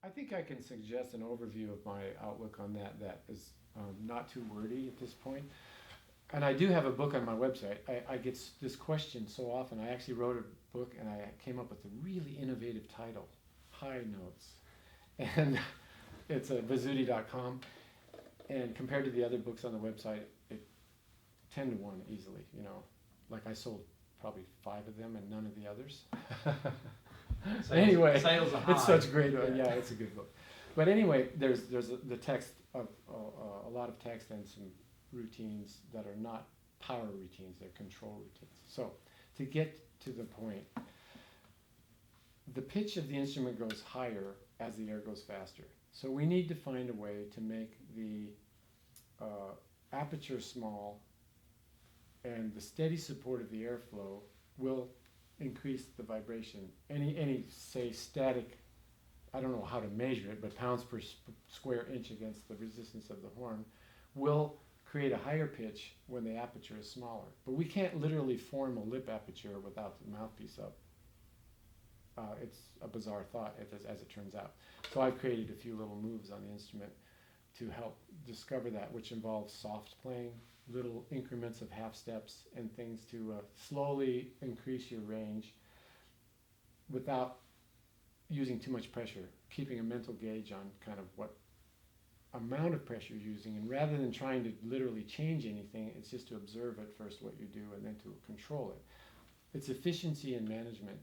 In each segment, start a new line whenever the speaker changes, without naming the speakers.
I think I can suggest an overview of my outlook on that that is not too wordy at this point. And I do have a book on my website. I get this question so often. I actually wrote a book and I came up with a really innovative title, High Notes. And it's at Vizzutti.com. And compared to the other books on the website, it 10 to 1 easily, you know. Like I sold probably 5 of them and none of the others. Anyway,
sales are high.
it's such great, yeah, it's a good book. But anyway, there's the text of a lot of text and some routines that are not power routines, they're control routines. So to get to the point, the pitch of the instrument goes higher as the air goes faster. So we need to find a way to make the aperture small, and the steady support of the airflow will increase the vibration. Any say static, I don't know how to measure it, but pounds per square inch against the resistance of the horn will create a higher pitch when the aperture is smaller. But we can't literally form a lip aperture without the mouthpiece up. It's a bizarre thought as it turns out. So I've created a few little moves on the instrument to help discover that, which involves soft playing, little increments of half steps and things to slowly increase your range without using too much pressure, keeping a mental gauge on kind of what amount of pressure you're using, and rather than trying to literally change anything, it's just to observe at first what you do and then to control it. It's efficiency and management.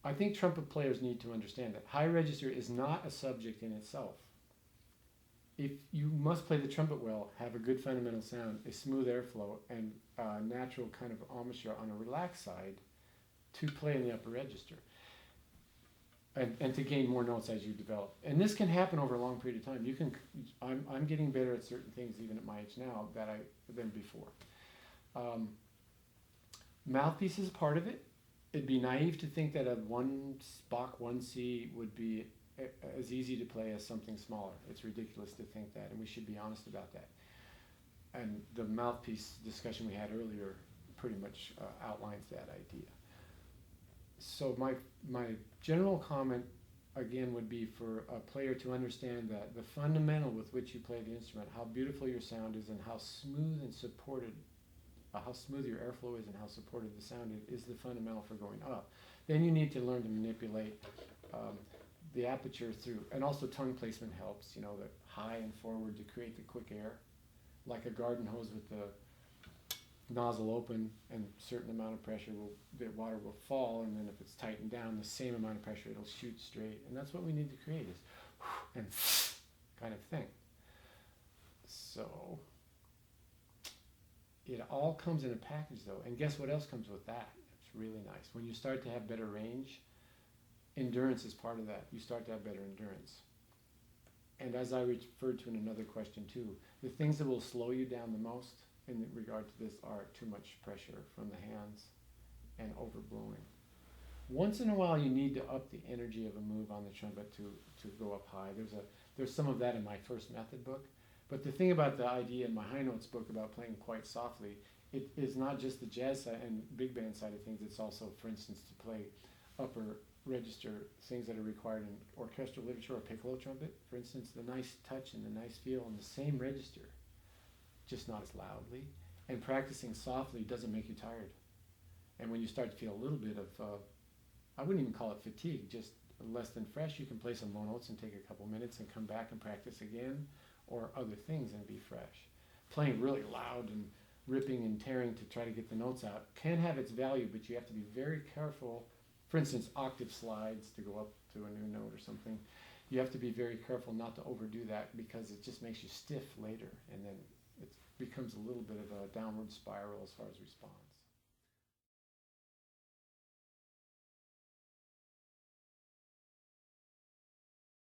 I think trumpet players need to understand that high register is not a subject in itself. If you must play the trumpet well, have a good fundamental sound, a smooth airflow, and a natural kind of embouchure on a relaxed side to play in the upper register. And to gain more notes as you develop. And this can happen over a long period of time. I'm getting better at certain things even at my age now than before. Mouthpiece is part of it. It'd be naive to think that a Bach 1C would be as easy to play as something smaller. It's ridiculous to think that, and we should be honest about that. And the mouthpiece discussion we had earlier pretty much outlines that idea. So my general comment again would be for a player to understand that the fundamental with which you play the instrument, how beautiful your sound is and how smooth and supported, how smooth your airflow is and how supported the sound is the fundamental for going up. Then you need to learn to manipulate the aperture through, and also tongue placement helps, you know, the high and forward to create the quick air, like a garden hose with the nozzle open and certain amount of pressure, the water will fall, and then if it's tightened down, the same amount of pressure, it'll shoot straight. And that's what we need to create is and kind of thing. So it all comes in a package though, and guess what else comes with that? It's really nice. When you start to have better range, endurance is part of that. You start to have better endurance. And as I referred to in another question too, the things that will slow you down the most in regard to this are too much pressure from the hands and overblowing. Once in a while you need to up the energy of a move on the trumpet to go up high. There's some of that in my first method book. But the thing about the idea in my high notes book about playing quite softly, it is not just the jazz side and big band side of things, it's also, for instance, to play upper register things that are required in orchestral literature or piccolo trumpet. For instance, the nice touch and the nice feel in the same register, just not as loudly. And practicing softly doesn't make you tired. And when you start to feel a little bit of, I wouldn't even call it fatigue, just less than fresh, you can play some low notes and take a couple minutes and come back and practice again, or other things and be fresh. Playing really loud and ripping and tearing to try to get the notes out can have its value, but you have to be very careful. For instance, octave slides to go up to a new note or something. You have to be very careful not to overdo that because it just makes you stiff later, and then it becomes a little bit of a downward spiral as far as response.